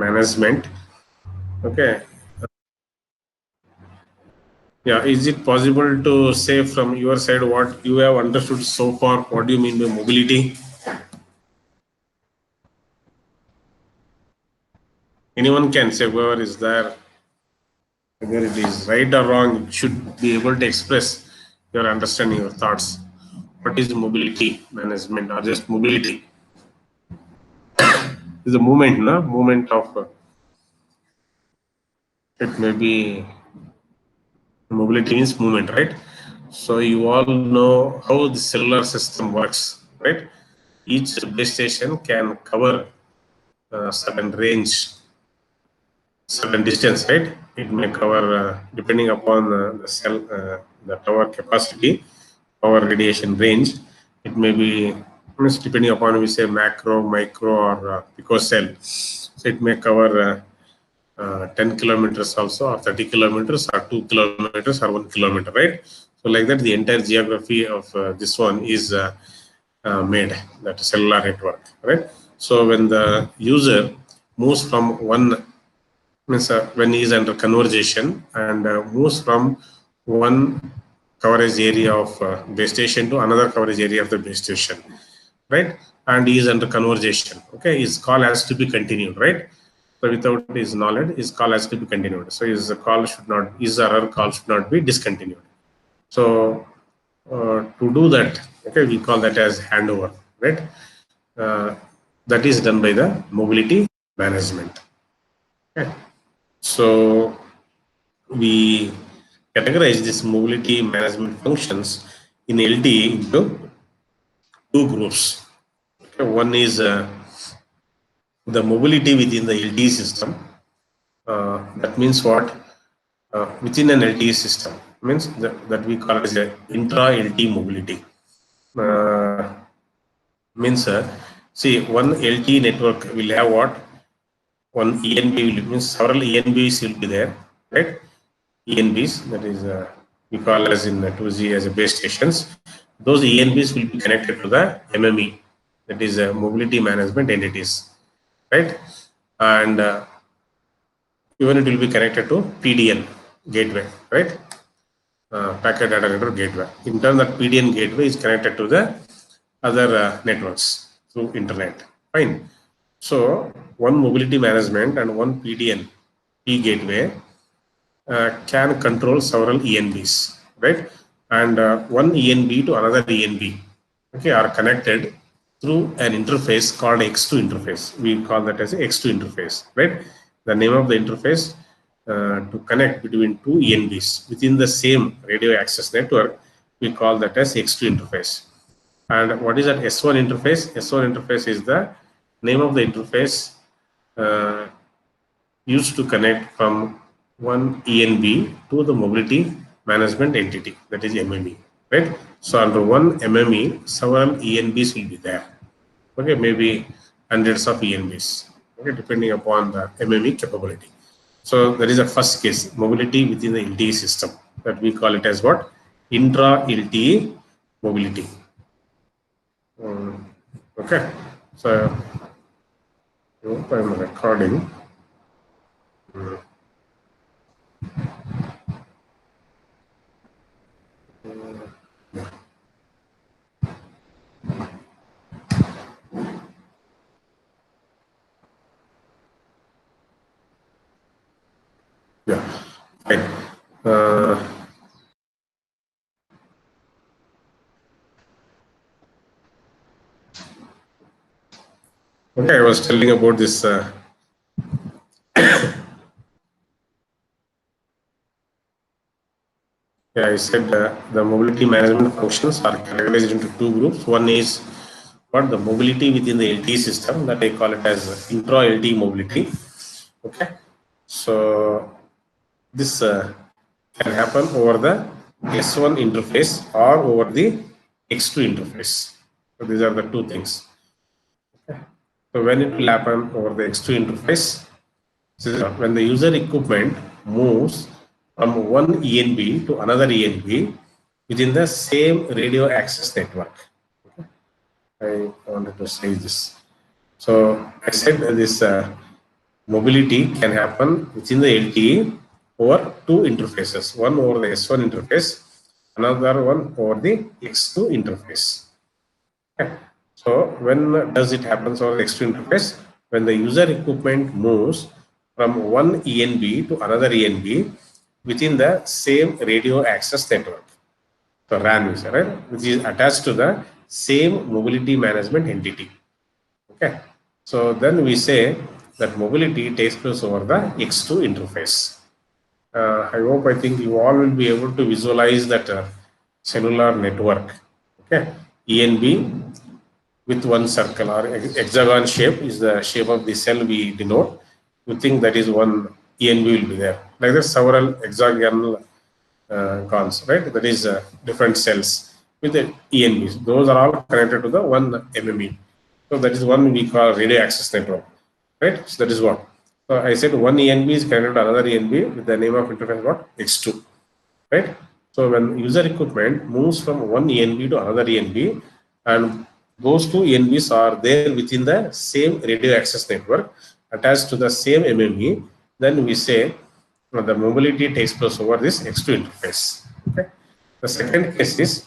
management. Okay. Yeah, is it possible to say from your side what you have understood so far? What do you mean by mobility? Anyone can say, whoever is there, whether it is right or wrong, you should be able to express your understanding, your thoughts. What is mobility management or just mobility? It's a movement, no? Movement of, it may be, mobility means movement, right? So you all know how the cellular system works, right? Each base station can cover a certain range, certain distance, right? It may cover, depending upon the cell, the tower capacity, power radiation range. It may be, means depending upon we say macro, micro, or picocell. So it may cover 10 kilometers also, or 30 kilometers, or 2 kilometers, or 1 kilometer, right? So like that, the entire geography of this one is made, that cellular network, right? So when the user moves from one, means when he is under conversation and moves from one coverage area of base station to another coverage area of the base station, right? And he is under conversation. Okay, his call has to be continued, right? So without his knowledge, his call has to be continued. So his call should not, his or her call should not be discontinued. So to do that, okay, we call that as handover, right? Uh, that is done by the mobility management. Okay. So we categorize this mobility management functions in LTE into two groups. Okay. One is the mobility within the LTE system. That means what? Within an LTE system means that we call it as a intra LTE mobility. Means see, one LTE network will have what? One ENB will, means several ENBs will be there, right? ENBs, that is we call as in 2G as a base stations. Those ENBs will be connected to the MME, that is mobility management entities, right? And even it will be connected to PDN gateway, right? Packet data network gateway. In turn, that PDN gateway is connected to the other networks through internet. Fine. So one mobility management and one PDN P gateway can control several ENBs, right? And one ENB to another ENB, okay, are connected through an interface called X2 interface. We call that as X2 interface, right? The name of the interface to connect between two ENBs within the same radio access network, we call that as X2 interface. And what is that S1 interface? S1 interface is the name of the interface used to connect from one ENB to the mobility management entity, that is MME, right? So under one MME, several ENBs will be there. Okay, maybe hundreds of ENBs, okay, depending upon the MME capability. So that is the first case, mobility within the LTE system, that we call it as what? Intra LTE mobility. Okay, so I hope I'm recording. Yeah, fine. Okay, I was telling about this. Yeah, I said the mobility management functions are categorized into two groups. One is what the mobility within the LTE system, that I call it as intra LTE mobility. Okay, so this can happen over the S1 interface or over the X2 interface. So these are the two things. Okay. So when it will happen over the X2 interface, so when the user equipment moves from one ENB to another ENB within the same radio access network. Okay. I wanted to say this. So I said this mobility can happen within the LTE over two interfaces, one over the S1 interface, another one over the X2 interface. Okay. So when does it happen over the X2 interface? When the user equipment moves from one ENB to another ENB within the same radio access network. So RAN is right, which is attached to the same mobility management entity. Okay. So then we say that mobility takes place over the X2 interface. I think you all will be able to visualize that cellular network. Okay. ENB with one circle or hexagon shape is the shape of the cell we denote. You think that is one ENB will be there. Like there's several hexagonal cons, right? That is different cells with the ENBs. Those are all connected to the one MME. So that is one we call radio access network, right? So that is what. So I said one ENB is connected to another ENB with the name of interface what? X2, right? So when user equipment moves from one ENB to another ENB, and those two ENBs are there within the same radio access network attached to the same MME, then we say the mobility takes place over this X2 interface. Okay. The second case is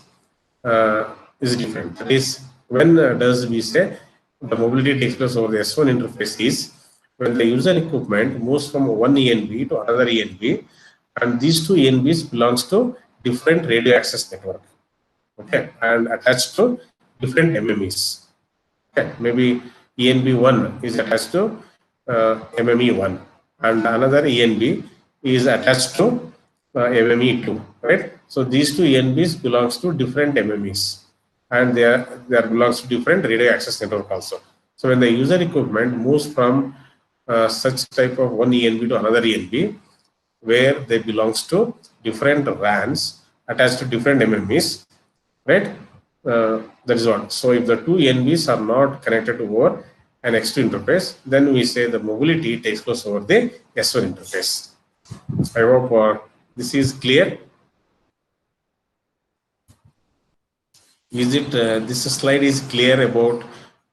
different. That is, when does we say the mobility takes place over the S1 interface is when the user equipment moves from one ENB to another ENB, and these two ENBs belongs to different radio access network. Okay, and attached to different MMEs. Okay, maybe ENB1 is attached to MME1, and another ENB is attached to MME2, right? So these two ENBs belongs to different MMEs, and they belongs to different radio access network also. So when the user equipment moves from such type of one ENB to another ENB, where they belongs to different RANs attached to different MMEs, right? That is one. So if the two ENBs are not connected over an X2 interface, then we say the mobility takes place over the S1 interface. I hope this is clear. Is it this slide is clear about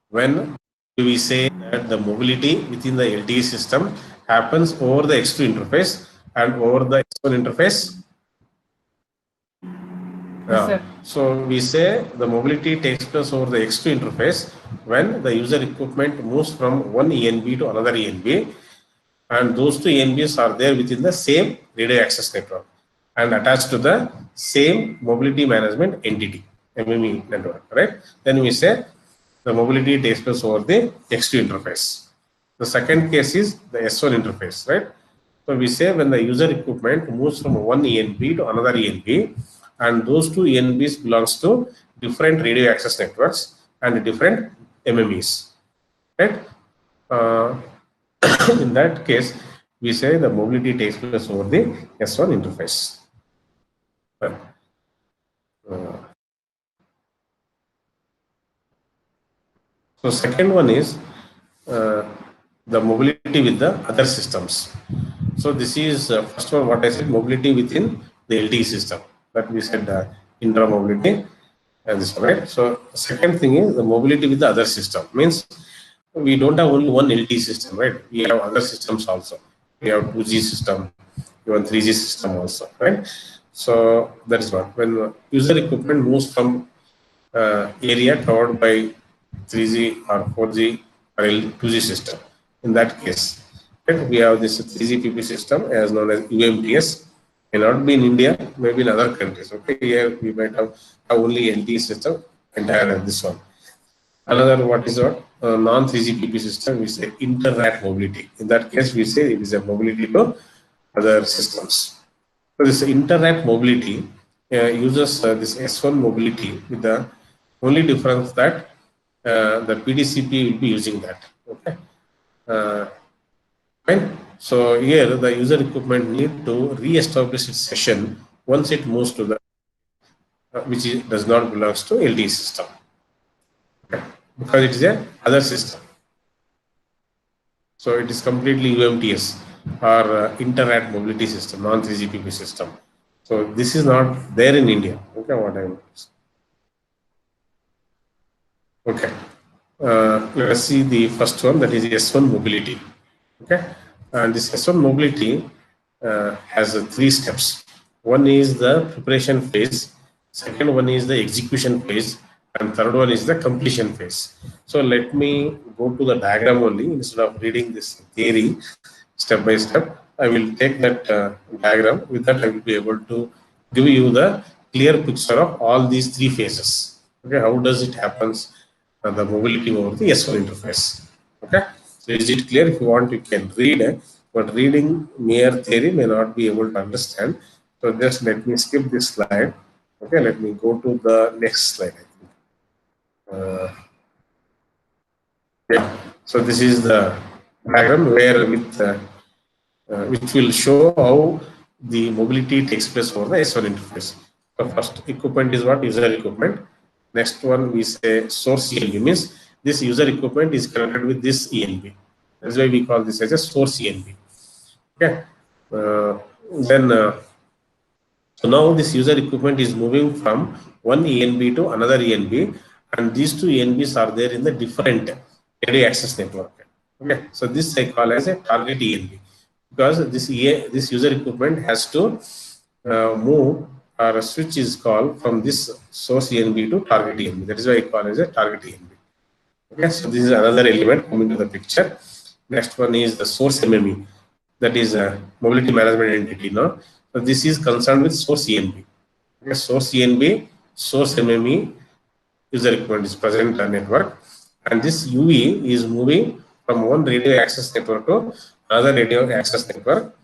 when we say that the mobility within the LTE system happens over the X2 interface and over the S1 interface? Yes, so we say the mobility takes place over the X2 interface when the user equipment moves from one ENB to another ENB, and those two ENBs are there within the same radio access network and attached to the same mobility management entity, MME network, right? Then we say the mobility takes place over the X2 interface. The second case is the S1 interface, right? So we say when the user equipment moves from one ENB to another ENB, and those two ENBs belongs to different radio access networks and different MMEs, right? In that case, we say the mobility takes place over the S1 interface. So second one is the mobility with the other systems. So this is first one what I said, mobility within the LTE system, that we said intra-mobility and this one, right? So second thing is the mobility with the other system. Means we don't have only one LTE system, right? We have other systems also. We have 2G system, even 3G system also, right? So that is what, when user equipment moves from area covered by 3G or 4G or 2G system. In that case, right, we have this 3GPP system as known as UMTS. May not be in India, maybe in other countries. Okay, here we might have only LTE system, entire this one. Another what is what non-3GPP system, we say inter-RAT mobility. In that case, we say it is a mobility to other systems. So this inter-RAT mobility uses this S1 mobility with the only difference that the PDCP will be using that. Okay. Fine. So here the user equipment need to re-establish its session once it moves to the which does not belongs to LTE system. Okay. Because it is a other system. So it is completely UMTS or inter-RAT mobility system, non-3GPP system. So this is not there in India. Okay, what I am. Okay. Let us see the first one, that is S1 mobility. Okay, and this S1 mobility has three steps. One is the preparation phase, second one is the execution phase, and third one is the completion phase. So let me go to the diagram only instead of reading this theory step by step. I will take that diagram. With that, I will be able to give you the clear picture of all these three phases. Okay, how does it happens? The mobility over the S1 interface. Okay, so is it clear? If you want, you can read it, but reading mere theory may not be able to understand. So just let me skip this slide. Okay, let me go to the next slide. I think. Yeah. So this is the diagram where which will show how the mobility takes place over the S1 interface. So first equipment is what? User equipment. Next one we say source ENB, means this user equipment is connected with this ENB. That's why we call this as a source ENB. Okay. Then so now this user equipment is moving from one ENB to another ENB, and these two ENBs are there in the different radio access network. Okay, so this I call as a target ENB, because this user equipment has to move, or a switch is called from this source ENB to target ENB. That is why I call as a target ENB. Okay, so this is another element coming to the picture. Next one is the source MME, that is a mobility management entity. Now, so this is concerned with source ENB. Okay, source ENB, source MME, user equipment is present network, and this UV is moving from one radio access network to another radio access network.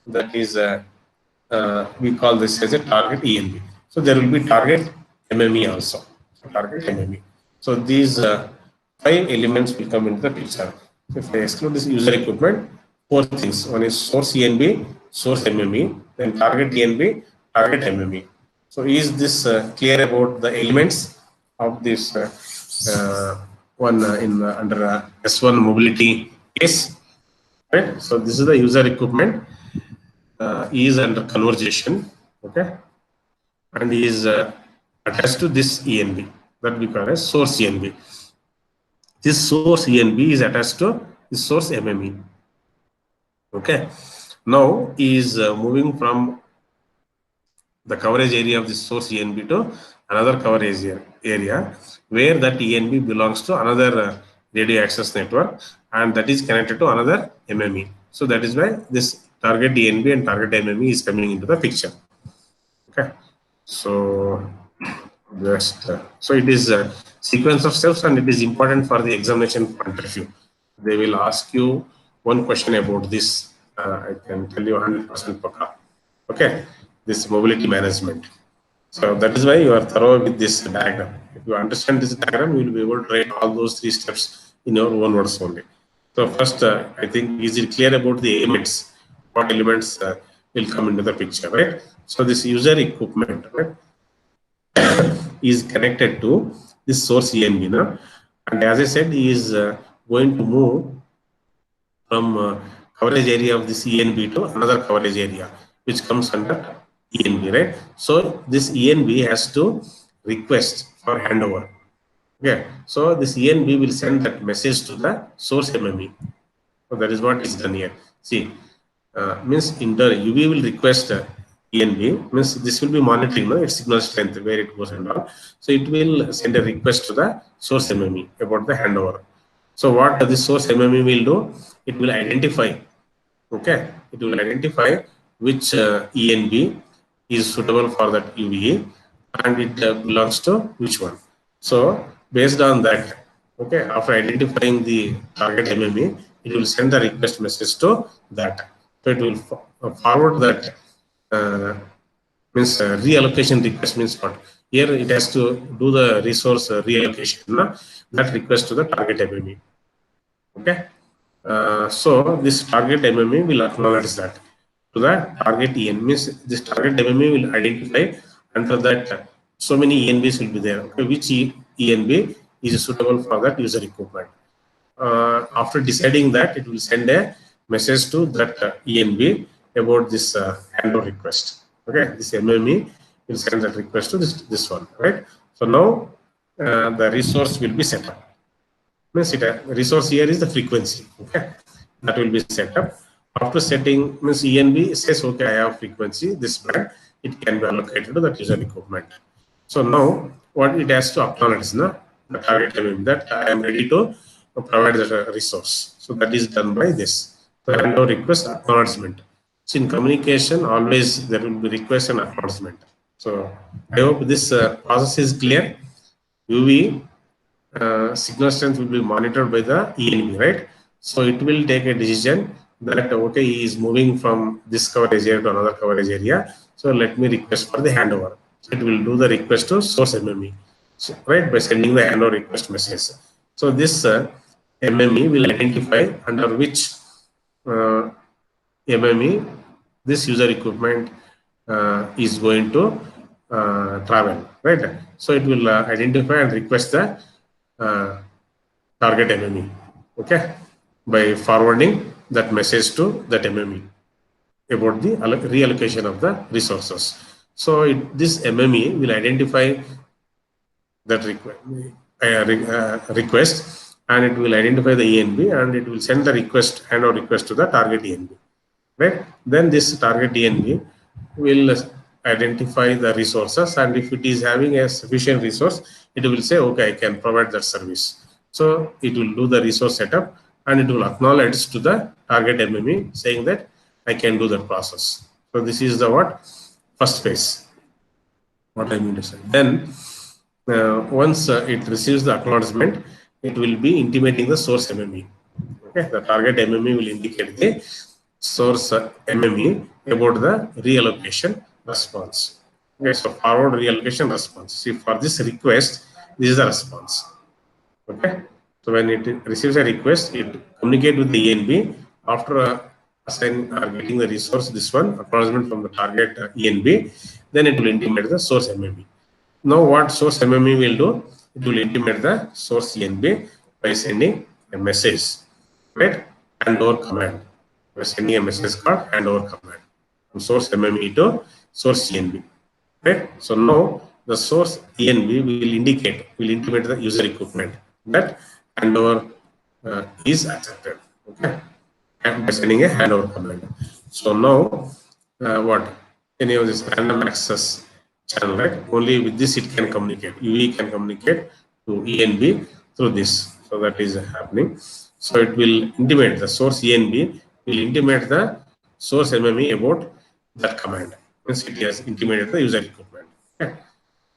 That is we call this as a target ENB. So there will be target MME also. Target MME. So these five elements will come into the picture. If I exclude this user equipment, four things. One is source ENB, source MME, then target ENB, target MME. So is this clear about the elements of this one in under S1 mobility case? Right. So this is the user equipment. Is under conversion, okay, and is attached to this ENB that we call as source ENB. This source ENB is attached to this source MME. Okay, now is moving from the coverage area of this source ENB to another coverage area where that ENB belongs to another radio access network, and that is connected to another MME. So that is why this target ENB and target MME is coming into the picture. Okay, so just so it is a sequence of steps, and it is important for the examination point of view. They will ask you one question about this. I can tell you 100% paka. Okay, this mobility management. So that is why you are thorough with this diagram. If you understand this diagram, you will be able to write all those three steps in your own words only. So first, I think, is it clear about the elements? What elements will come into the picture, right? So this user equipment, right, is connected to this source ENB, no? And as I said, he is going to move from coverage area of this ENB to another coverage area, which comes under ENB, right? So this ENB has to request for handover. Okay, so this ENB will send that message to the source MME. So that is what is done here. See, means in the UV will request ENB, means this will be monitoring its signal strength, where it goes and all. So it will send a request to the source MME about the handover. So what the source MME will do, it will identify, okay, it will identify which ENB is suitable for that UVA, and it belongs to which one. So based on that, okay, after identifying the target MME, it will send the request message to that. So it will forward that means reallocation request means what? Here it has to do the resource reallocation, that request to the target MME. Okay, so this target MME will acknowledge that to the target EN, means this target MME will identify under that so many ENBs will be there. Okay, which ENB is suitable for that user equipment. After deciding that, it will send a message to that ENB about this handover request. Okay, this MME will send that request to this one, right? So now the resource will be set up. Means resource here is the frequency. Okay, that will be set up. After setting, means ENB says, okay, I have frequency, this band, it can be allocated to that user equipment. So now what it has to acknowledge the target MME, that I am ready to provide the resource. So that is done by this. So handover request acknowledgement. So in communication, always there will be request and acknowledgement. So I hope this process is clear. UV signal strength will be monitored by the ENB, right? So it will take a decision that, okay, he is moving from this coverage area to another coverage area. So let me request for the handover. So it will do the request to source MME, so, right, by sending the handover request message. So this MME will identify under which MME this user equipment is going to travel, right? So it will identify and request the target MME, okay, by forwarding that message to that MME about the reallocation of the resources. So this MME will identify that request, and it will identify the ENB, and it will send the request, handover request to the target ENB, right? Then this target ENB will identify the resources, and if it is having a sufficient resource, it will say, okay, I can provide that service. So it will do the resource setup, and it will acknowledge to the target MME saying that I can do that process. So this is the first phase, what I mean to say. Then once it receives the acknowledgement, it will be intimating the source MME. Okay, the target MME will indicate the source MME about the reallocation response. Okay, so forward reallocation response. See, for this request, this is the response. Okay, so when it receives a request, it communicates with the ENB. After assigning or getting the resource, this one acknowledgement from the target ENB, then it will intimate the source MME. Now what source MME will do? It will intimate the source ENB by sending a message, right? Handover command. By sending a message called handover command from source MME to source ENB, right? So now the source ENB will intimate the user equipment that handover is accepted, okay, and by sending a handover command. So now what? Any of this random access channel, right? Only with this it can communicate. UE can communicate to ENB through this. So that is happening. So it will intimate the source ENB will intimate the source MME about that command. Once it has intimated the user equipment, okay.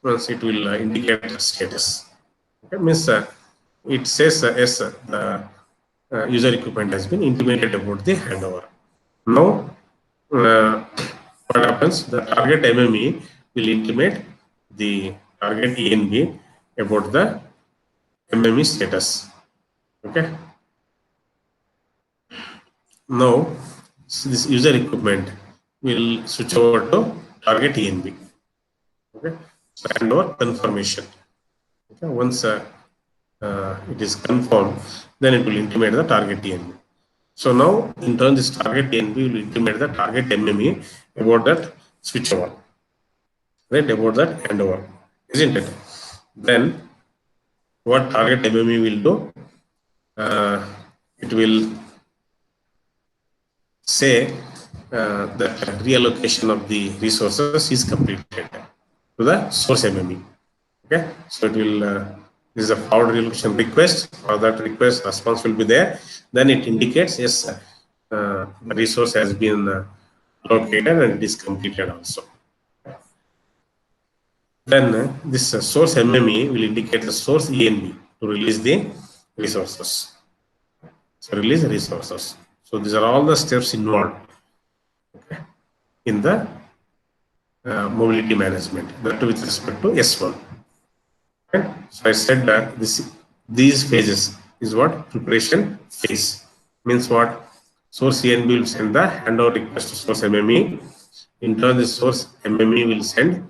Once it will indicate the status. Okay, means it says yes, the user equipment has been intimated about the handover. Now what happens? The target MME will intimate the target ENB about the MME status. Okay. Now this user equipment will switch over to target ENB. Okay. So handover confirmation. Okay. Once it is confirmed, then it will intimate the target ENB. So now, in turn, this target ENB will intimate the target MME about that switchover, right? About that handover, isn't it? Then, what target MME will do? It will say that reallocation of the resources is completed to the source MME. Okay, so it will. This is a forward reallocation request, or that request response will be there. Then it indicates yes, the resource has been located and it is completed also. Then this source MME will indicate the source ENB to release the resources. So release the resources. So these are all the steps involved, okay, in the mobility management. That with respect to S1. Okay. So I said that these phases is what preparation phase means. What source ENB will send the handover request to source MME. In turn, the source MME will send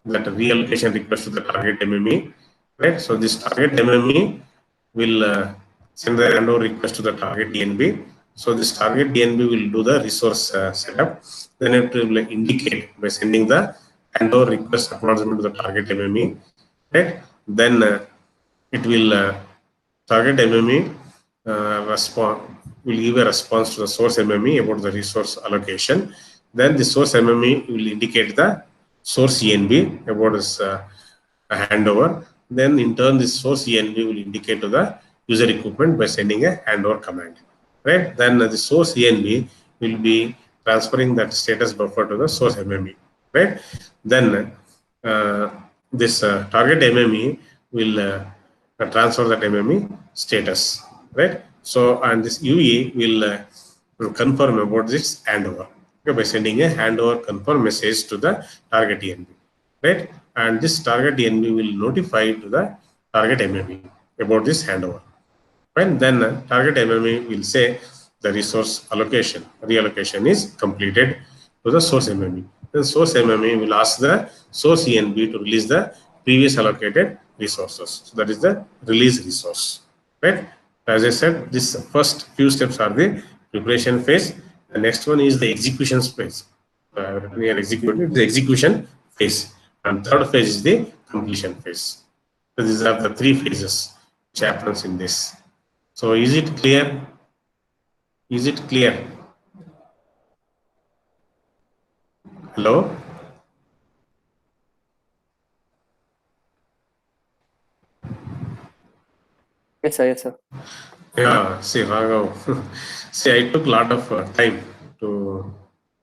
that reallocation request to the target MME. Right. So this target MME will send the handover request to the target ENB. So this target ENB will do the resource setup. Then it will indicate by sending the handover request acknowledgement to the target MME. Right. Then it will target MME respond will give a response to the source MME about the resource allocation. Then the source MME will indicate the source ENB about this handover. Then in turn, this source ENB will indicate to the user equipment by sending a handover command. Right? Then the source ENB will be transferring that status buffer to the source MME. Right? Then this target MME will transfer that MME status. Right? So, and this UE will confirm about this handover, okay, by sending a handover confirm message to the target ENB. Right? And this target ENB will notify to the target MME about this handover. Right? Then target MME will say the resource reallocation is completed to the source MME. Then source MME will ask the source ENB to release the previous allocated resources. So that is the release resource. Right? As I said, this first few steps are the preparation phase. The next one is the execution phase. We are executing the execution phase, and third phase is the completion phase. So these are the three phases which happens in this. So is it clear? Is it clear? Hello? Yes, sir. Yes, sir. Yeah, see, Raghav, see, I took a lot of time to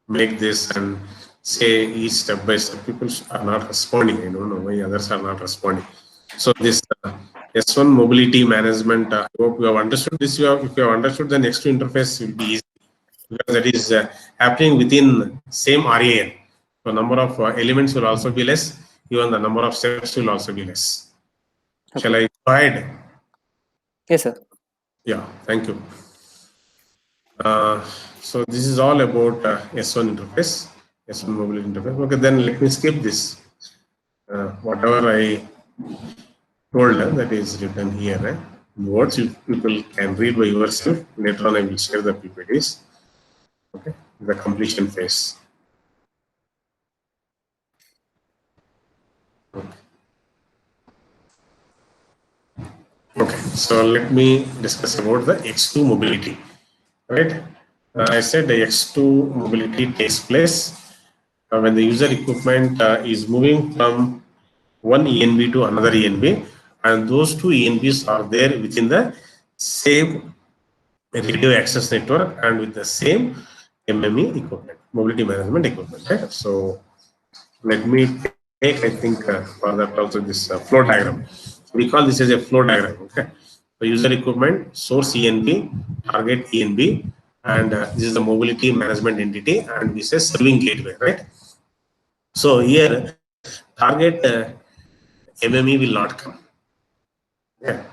make this and say each step by step. People are not responding. I don't know why others are not responding. So this S1 mobility management, I hope you have understood this. If you have understood, the next interface will be easy because that is happening within same RAN. So number of elements will also be less. Even the number of steps will also be less. Okay. Shall I go ahead? Yes, sir. Yeah, thank you. So this is all about S1 interface, S1 mobility interface. Okay, then let me skip this. Whatever I told that is written here. Words you people can read by yourself. Later on, I will share the PPTs. Okay, the completion phase. Okay, so let me discuss about the X2 mobility. Right, I said the X2 mobility takes place when the user equipment is moving from one ENB to another ENB, and those two ENBs are there within the same radio access network and with the same MME equipment, mobility management equipment. Right? So let me take, I think, for that also this flow diagram. We call this as a flow diagram. Okay. So user equipment, source ENB, target ENB, and this is the mobility management entity, and this is serving gateway, right? So here, target MME will not come. Yeah.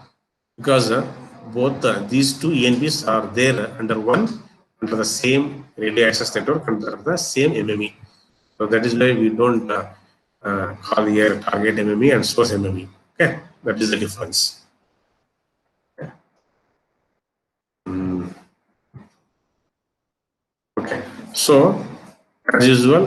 Because both these two ENBs are there under the same radio access network, under the same MME. So that is why we don't call here target MME and source MME. Okay, that is the difference. Okay, so as usual,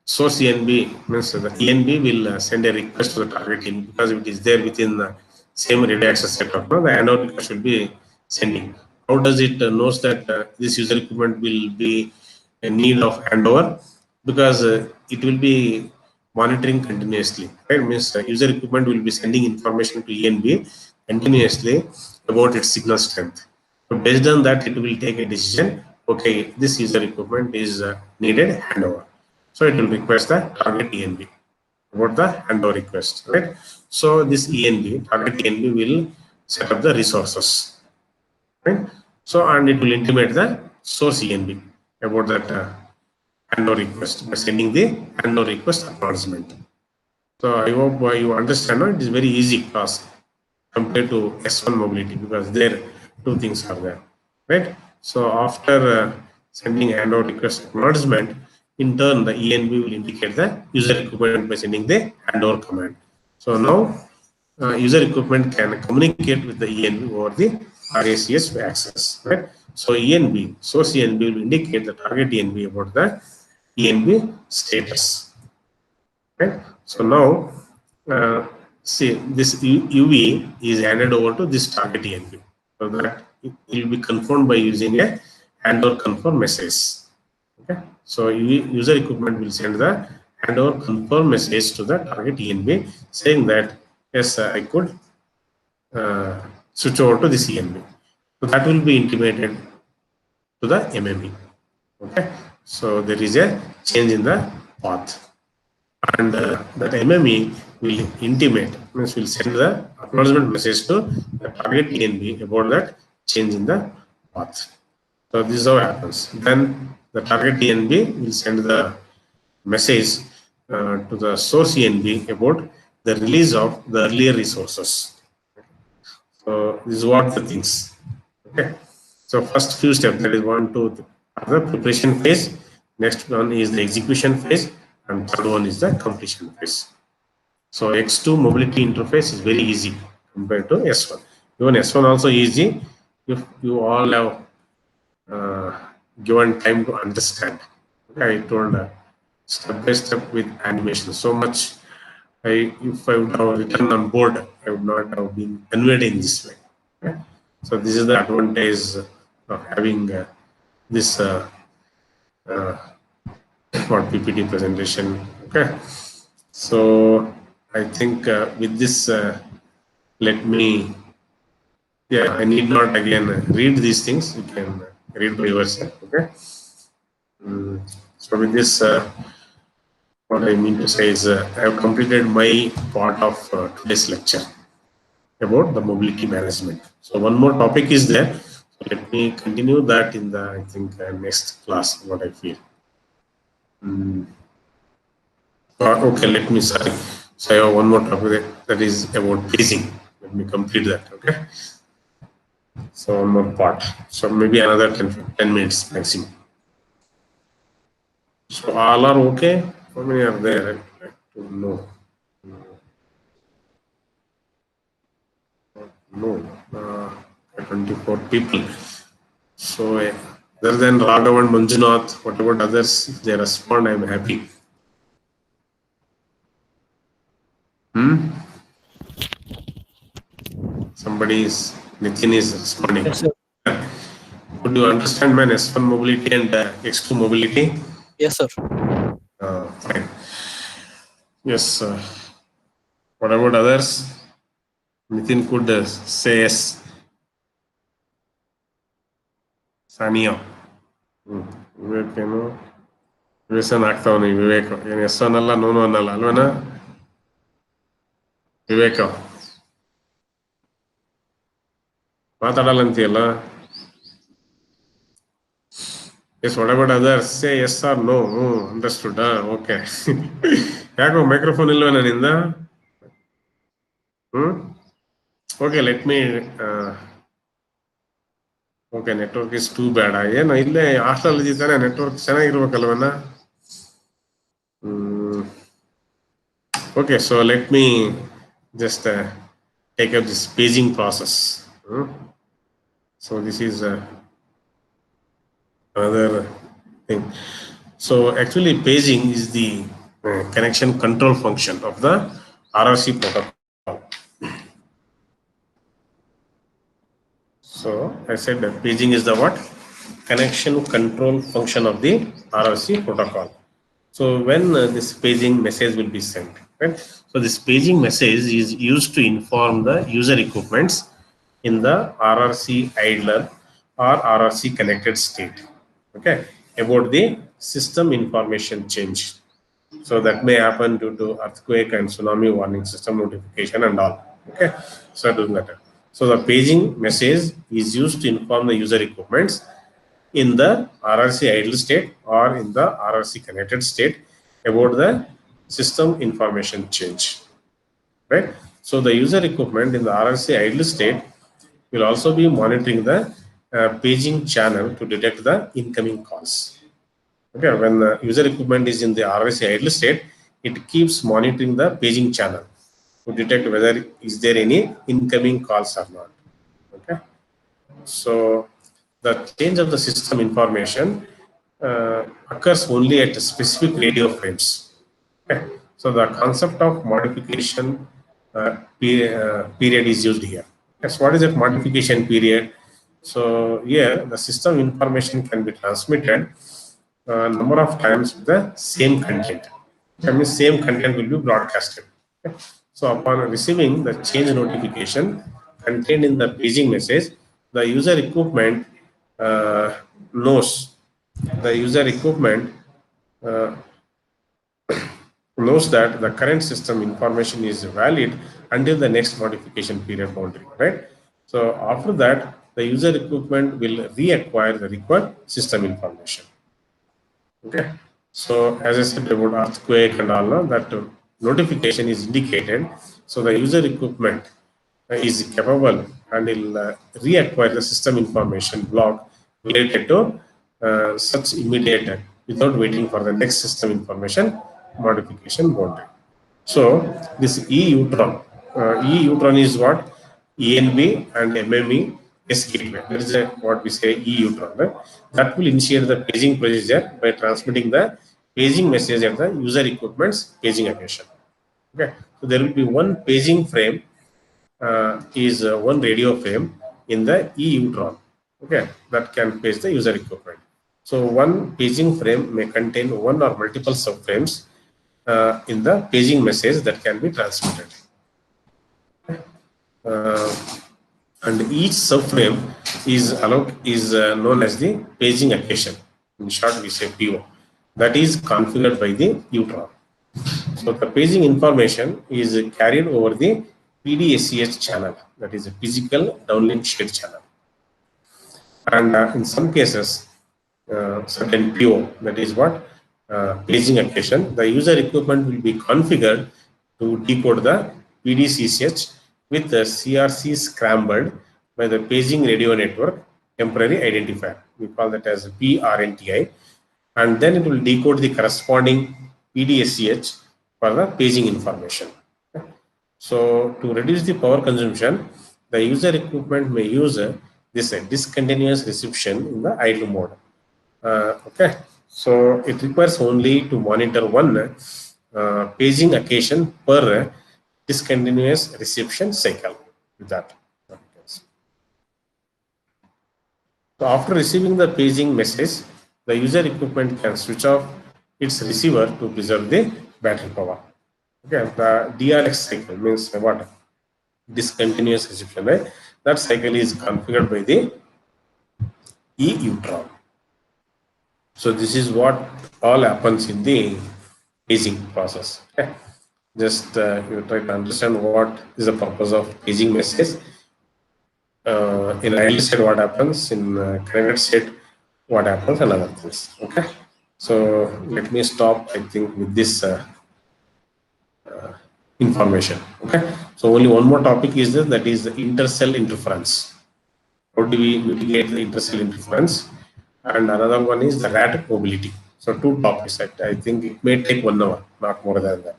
source ENB means the ENB will send a request to the target ENB because it is there within the same radio access setup. No? The handout request will be sending. How does it knows that this user equipment will be in need of handover? Because it will be monitoring continuously. Right? Means user equipment will be sending information to ENB continuously about its signal strength. So based on that, it will take a decision. Okay, this user equipment is needed handover. So it will request the target ENB about the handover request, right? So this ENB, target ENB will set up the resources, right? So and it will intimate the source ENB about that handover request by sending the handover request acknowledgement. So I hope you understand. No? It is very easy task compared to S1 mobility because there two things are there, right? So after sending handover request acknowledgement, in turn the ENB will indicate the user equipment by sending the handover command. So now user equipment can communicate with the ENB over the RACS access, right? So ENB, source ENB will indicate the target ENB about the ENB status, right? So now see this UV is handed over to this target ENB. So that it will be confirmed by using a handover confirm message. Okay, so user equipment will send the handover confirm message to the target ENB saying that yes, I could switch over to this ENB. So that will be intimated to the MME. Okay, so there is a change in the path, and that MME will intimate, means will send the acknowledgement message to the target ENB about that change in the path. So this is how it happens. Then the target ENB will send the message to the source ENB about the release of the earlier resources. So this is what the things. Okay. So first few steps, that is 1, 2, the preparation phase. Next one is the execution phase, and third one is the completion phase. So X2 mobility interface is very easy compared to S1. Even S1 also easy if you all have given time to understand. Okay, I told step by step with animation. So much, if I would have written on board, I would not have been conveyed in this way. Okay? So this is the advantage of having this for PPT presentation. Okay, so I think with this, let me. Yeah, I need not again read these things. You can read by yourself. Okay. So with this, what I mean to say is, I have completed my part of today's lecture about the mobility management. So one more topic is there. So let me continue that in the, I think, next class, what I feel. Okay, let me, sorry. So I have one more topic that is about pacing. Let me complete that, okay? So one more part. So maybe another 10 minutes maximum. So all are okay? How many are there? I'd like to know. No, 24 people. So other than Raghav and Manjunath, what about others? If they respond, I'm happy. Somebody is, Nitin is responding. Yes, sir. Would you understand man S1 mobility and X2 mobility? Yes, sir. Fine. Yes. What about others? Nitin could say yes. Sania. Vivek ಏನು ವಿವೇಸನ್ ಆಗ್ತಾವನು ವಿವೇಕ್ ಏನು S ಅನ್ನಲ್ಲ ನೋನು ಅನ್ನಲ್ಲ ಅಲ್ವೇನಾ ವಿವೇಕ ಮಾತಾಡಲ್ಲ ಅಂತೀಯಲ್ಲ yes what about others say yes or no understood okay ಯಾಕೋ microphone ಇಲ್ವೇ ನನ್ನಿಂದ okay let me okay network is too bad ಏನು ಇಲ್ಲೇ ಹಾಸ್ಟೆಲ್ ಇದ್ದಾನೆ ನೆಟ್ವರ್ಕ್ ಚೆನ್ನಾಗಿರ್ಬೇಕಲ್ವನ okay so let me just take up this paging process. So this is another thing. So actually paging is the connection control function of the RRC protocol. So I said that paging is the what? Connection control function of the RRC protocol. So when this paging message will be sent, right? So this paging message is used to inform the user equipments in the RRC idler or RRC connected state, okay, about the system information change. So that may happen due to earthquake and tsunami warning system notification and all, okay. So it doesn't matter. So the paging message is used to inform the user equipments in the RRC idle state or in the RRC connected state about the system information change, right? So the user equipment in the RRC idle state will also be monitoring the paging channel to detect the incoming calls. Okay, when the user equipment is in the RRC idle state, it keeps monitoring the paging channel to detect whether is there any incoming calls or not. Okay, so the change of the system information occurs only at specific radio frames. Okay. So the concept of modification period is used here. Yes, what is that modification period? So here the system information can be transmitted number of times with the same content. That means same content will be broadcasted. Okay. So upon receiving the change notification contained in the paging message, the user equipment knows the user equipment uh, knows that the current system information is valid until the next notification period boundary, right? So after that, the user equipment will reacquire the required system information. Okay. So as I said about earthquake and all, that notification is indicated. So the user equipment is capable and will reacquire the system information block related to such immediate without waiting for the next system information modification boundary. So this E-Utron, E-Utron is what? ENB and MME S gateway. That is what we say E-Utron. Right? That will initiate the paging procedure by transmitting the paging message at the user equipment's paging occasion. Okay, so there will be one paging frame is one radio frame in the E-Utron. Okay, that can page the user equipment. So one paging frame may contain one or multiple subframes in the paging message that can be transmitted. And each subframe is known as the paging occasion. In short, we say PO. That is configured by the Utron. So the paging information is carried over the PDSCH channel, that is a physical downlink shared channel. And in some cases, certain PO, that is what paging occasion, the user equipment will be configured to decode the PDCCH with the CRC scrambled by the paging radio network temporary identifier. We call that as PRNTI, and then it will decode the corresponding PDSCH for the paging information. So to reduce the power consumption, the user equipment may use this discontinuous reception in the idle mode. Okay, so it requires only to monitor one paging occasion per discontinuous reception cycle. With that. So after receiving the paging message, the user equipment can switch off its receiver to preserve the battery power. Okay, the DRX cycle means what? Discontinuous reception, right? That cycle is configured by the E-Utron. So this is what all happens in the paging process. Okay. Just you try to understand what is the purpose of paging message. In idle state, what happens? In connected state, what happens, and other things. Okay. So let me stop, I think, with this information. Okay. So only one more topic is there, that is the intercell interference. How do we mitigate the intercell interference? And another one is the RAT mobility. So two topics. I think it may take 1 hour, not more than that.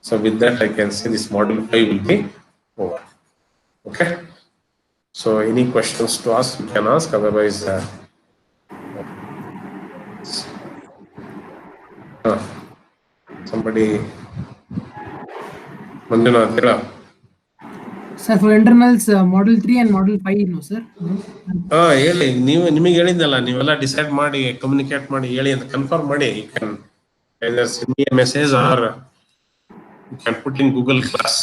So with that, I can say this module 5 will be over. Okay. So any questions to ask, you can ask. Otherwise, somebody. Manjuna, Sir, for internals, model 3 and model 5, no, sir? ಹೇಳಿ ನೀವು ನಿಮಗೆ ಹೇಳಿದ್ನಲ್ಲ, ನೀವೆಲ್ಲ decide ಮಾಡಿ communicate ಮಾಡಿ ಹೇಳಿ ಅಂತ confirm ಮಾಡಿ. You can either send me a message or you can put in Google Class.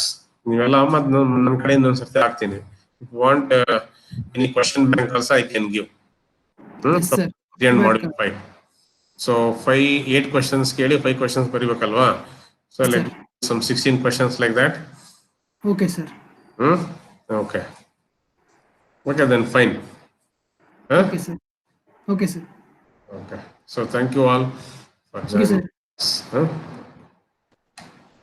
ನೀವೆಲ್ಲ ಮತ್ತೆ ನನ್ನ ಕಡೆಯಿಂದ ಒಂದ್ಸರ್ತಿ ಹಾಕ್ತೀನಿ. If you want any question bank also I can give. Yes, sir. Module 5. So 8 questions ಕೇಳಿ 5 questions ಬರಿಬೇಕಲ್ವಾ? So yes, let some 16 questions like that. Okay, sir. Okay. Okay, then fine. Huh? Okay, sir. Okay, sir. Okay. So thank you all for Okay, sir. joining us.